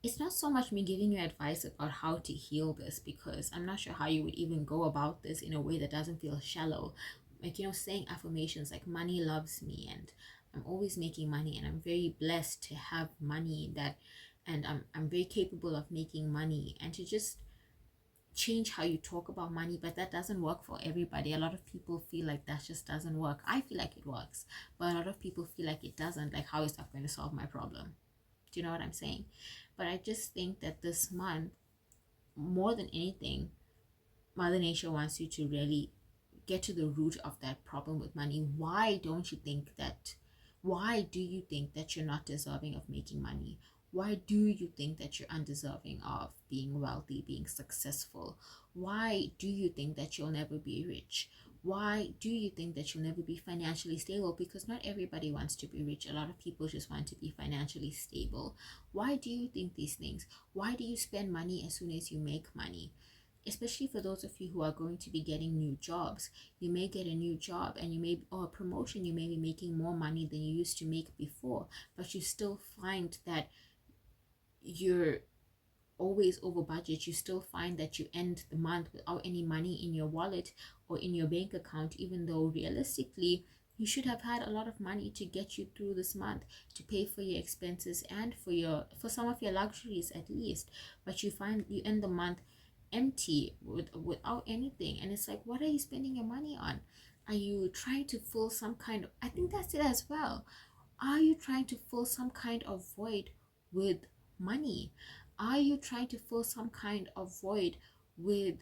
it's not so much me giving you advice about how to heal this, because I'm not sure how you would even go about this in a way that doesn't feel shallow. Like, saying affirmations like money loves me, and I'm always making money, and I'm very blessed to have money, that and I'm very capable of making money, and to just change how you talk about money. But that doesn't work for everybody. A lot of people feel like that just doesn't work. I feel like it works, but a lot of people feel like it doesn't. Like, how is that going to solve my problem? Do you know what I'm saying? But I just think that this month, more than anything, Mother Nature wants you to really get to the root of that problem with money. Why don't you think that? Why do you think that you're not deserving of making money? Why do you think that you're undeserving of being wealthy, being successful? Why do you think that you'll never be rich? Why do you think that you'll never be financially stable? Because not everybody wants to be rich. A lot of people just want to be financially stable. Why do you think these things? Why do you spend money as soon as you make money? Especially for those of you who are going to be getting new jobs. You may get a new job, and or a promotion, you may be making more money than you used to make before, but you still find that you're always over budget. You still find that you end the month without any money in your wallet or in your bank account, even though realistically you should have had a lot of money to get you through this month, to pay for your expenses and for some of your luxuries at least. But you find you end the month empty, without anything. And it's like, what are you spending your money on? Are you trying to fill some kind of, I think that's it as well, are you trying to fill some kind of void with money? Are you trying to fill some kind of void with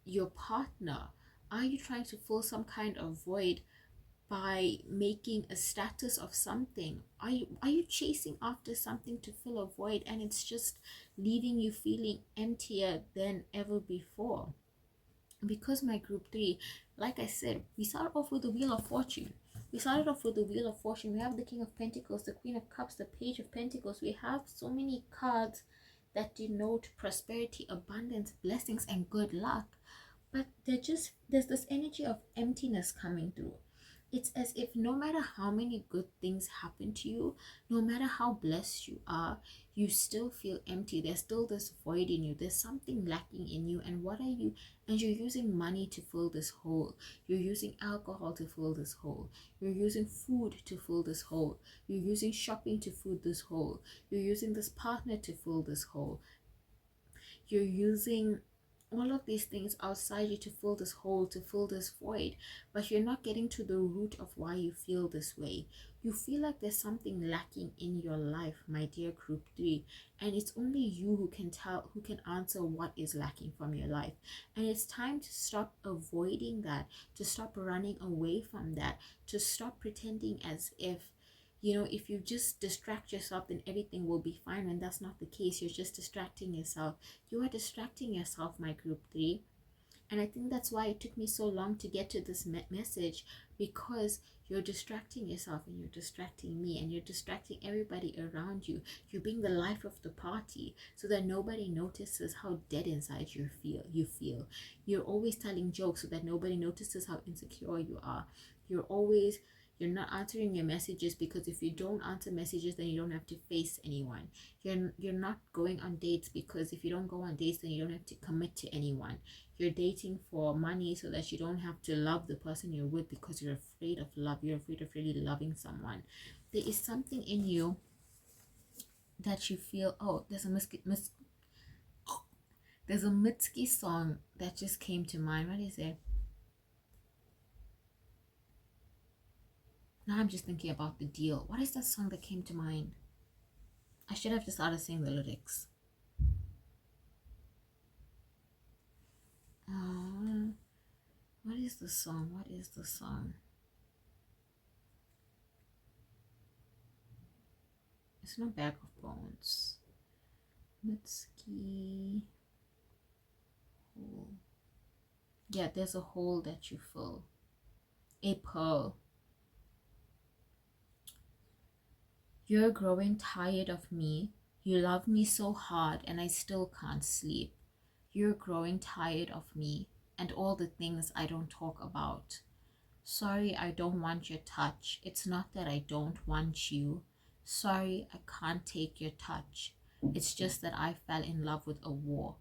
your partner? Are you trying to fill some kind of void by making a status of something? Are you chasing after something to fill a void, and it's just leaving you feeling emptier than ever before? Because my group 3, like I said, we started off with the Wheel of Fortune. We started off with the Wheel of Fortune. We have the King of Pentacles, the Queen of Cups, the Page of Pentacles. We have so many cards that denote prosperity, abundance, blessings, and good luck. But there's this energy of emptiness coming through. It's as if no matter how many good things happen to you, no matter how blessed you are, you still feel empty. There's still this void in you. There's something lacking in you. And what are you? And you're using money to fill this hole. You're using alcohol to fill this hole. You're using food to fill this hole. You're using shopping to fill this hole. You're using this partner to fill this hole. You're using all of these things outside you to fill this hole, to fill this void, but you're not getting to the root of why you feel this way. You feel like there's something lacking in your life, my dear group 3, and it's only you who can answer what is lacking from your life. And it's time to stop avoiding that, to stop running away from that, to stop pretending as if if you just distract yourself, then everything will be fine. When that's not the case, you're just distracting yourself. You are distracting yourself, my group 3. And I think that's why it took me so long to get to this message, because you're distracting yourself and you're distracting me and you're distracting everybody around you. You're being the life of the party so that nobody notices how dead inside you feel. You're always telling jokes so that nobody notices how insecure you are. You're not answering your messages, because if you don't answer messages, then you don't have to face anyone. You're not going on dates, because if you don't go on dates, then you don't have to commit to anyone. You're dating for money so that you don't have to love the person you're with, because you're afraid of love. You're afraid of really loving someone. There is something in you that you feel, oh, there's a Mitski song that just came to mind. What is it? Now I'm just thinking about The Deal. What is that song that came to mind? I should have just started saying the lyrics. What is the song? What is the song? It's not Bag of Bones. Mitski. Hole. Yeah, there's a hole that you fill. A pearl. You're growing tired of me. You love me so hard and I still can't sleep. You're growing tired of me and all the things I don't talk about. Sorry, I don't want your touch. It's not that I don't want you. Sorry, I can't take your touch. It's just that I fell in love with a war.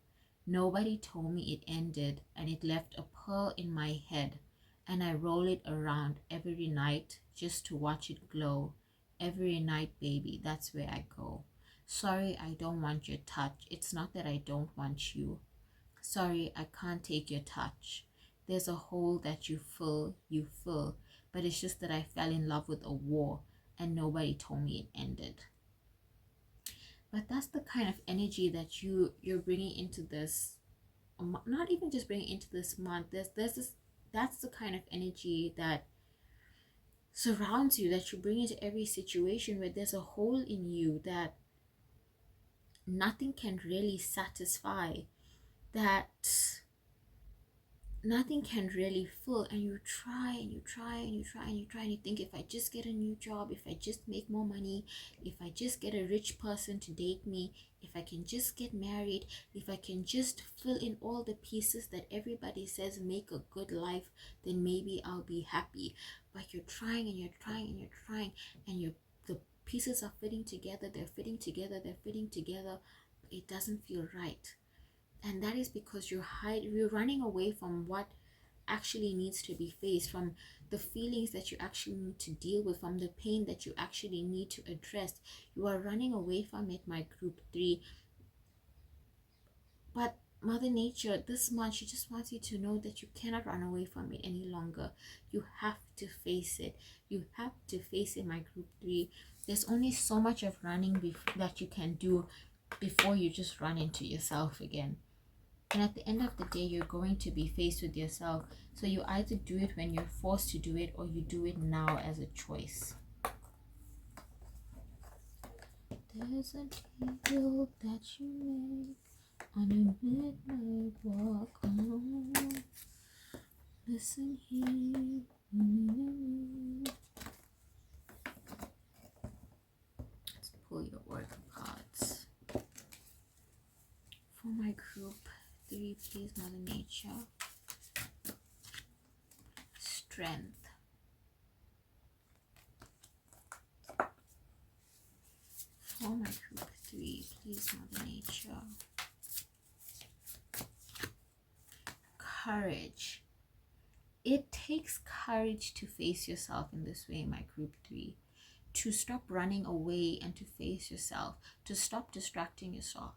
Nobody told me it ended, and it left a pearl in my head, and I roll it around every night just to watch it glow. Every night, baby, that's where I go. Sorry, I don't want your touch. It's not that I don't want you. Sorry, I can't take your touch. There's a hole that you fill, but it's just that I fell in love with a war and nobody told me it ended. But that's the kind of energy that you're bringing into this, not even just bringing into this month. There's this, that's the kind of energy that surrounds you, that you bring into every situation, where there's a hole in you that nothing can really satisfy, that nothing can really fill, and you try and you try and you try and you try and you think, if I just get a new job, if I just make more money, if I just get a rich person to date me, if I can just get married, if I can just fill in all the pieces that everybody says make a good life, then maybe I'll be happy. But you're trying and you're trying and you're trying, and the pieces are fitting together, they're fitting together, but it doesn't feel right. And that is because you're running away from what actually needs to be faced, from the feelings that you actually need to deal with, from the pain that you actually need to address. You are running away from it, my group 3. But Mother Nature, this month, she just wants you to know that you cannot run away from it any longer. You have to face it. You have to face it, my group 3. There's only so much of running that you can do before you just run into yourself again. And at the end of the day, you're going to be faced with yourself. So you either do it when you're forced to do it, or you do it now as a choice. There's a deal that you make on a midnight walk. Oh, listen here. Let's pull your oracle cards. For my group 3, please, Mother Nature. Strength. For my group 3, please, Mother Nature. Courage. It takes courage to face yourself in this way, my group 3. To stop running away and to face yourself, to stop distracting yourself,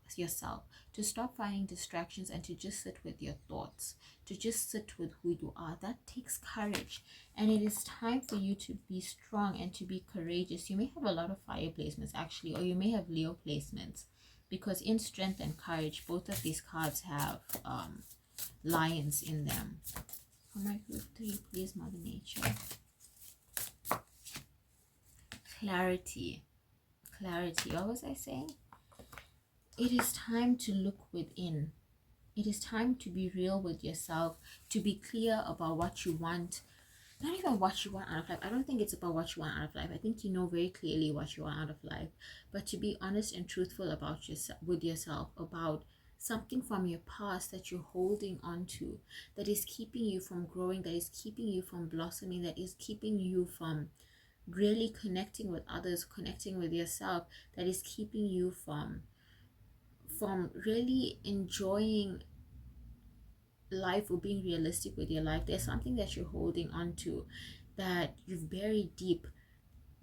to stop finding distractions and to just sit with your thoughts, to just sit with who you are. That takes courage, and it is time for you to be strong and to be courageous. You may have a lot of fire placements actually, or you may have Leo placements, because in strength and courage, both of these cards have lions in them. For my group 3, please, Mother Nature. Clarity. What was I saying? It is time to look within. It is time to be real with yourself, to be clear about what you want. Not even what you want out of life. I don't think it's about what you want out of life. I think you know very clearly what you want out of life. But to be honest and truthful about yourself, with yourself, about something from your past that you're holding on to, that is keeping you from growing, that is keeping you from blossoming, that is keeping you from really connecting with others, connecting with yourself, that is keeping you from really enjoying life or being realistic with your life. There's something that you're holding on to that you've buried deep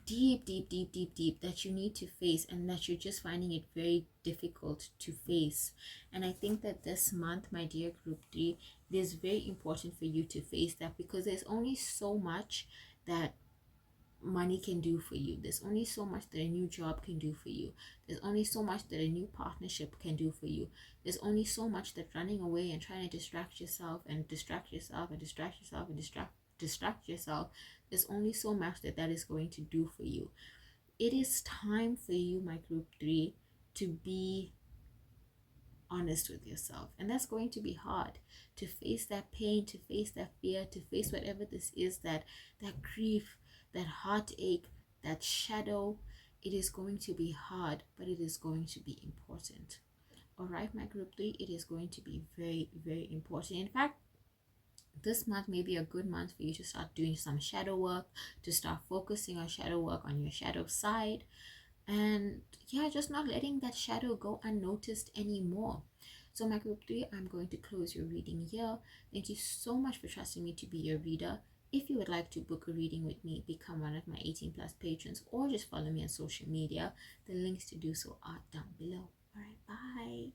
that you need to face, and that you're just finding it very difficult to face. And I think that this month, my dear group 3, it is very important for you to face that, because there's only so much that money can do for you. There's only so much that a new job can do for you. There's only so much that a new partnership can do for you. There's only so much that running away and trying to distract yourself and distract yourself and distract yourself and distract yourself, there's only so much that that is going to do for you. It is time for you, my group 3, to be honest with yourself. And that's going to be hard, to face that pain, to face that fear, to face whatever this is, that grief, that heartache, that shadow. It is going to be hard, but it is going to be important. All right, my group 3, it is going to be very, very important. In fact, this month may be a good month for you to start doing some shadow work, to start focusing on shadow work, on your shadow side, and yeah, just not letting that shadow go unnoticed anymore. So my group 3, I'm going to close your reading here. Thank you so much for trusting me to be your reader. If you would like to book a reading with me, become one of my 18 plus patrons, or just follow me on social media. The links to do so are down below. All right, bye.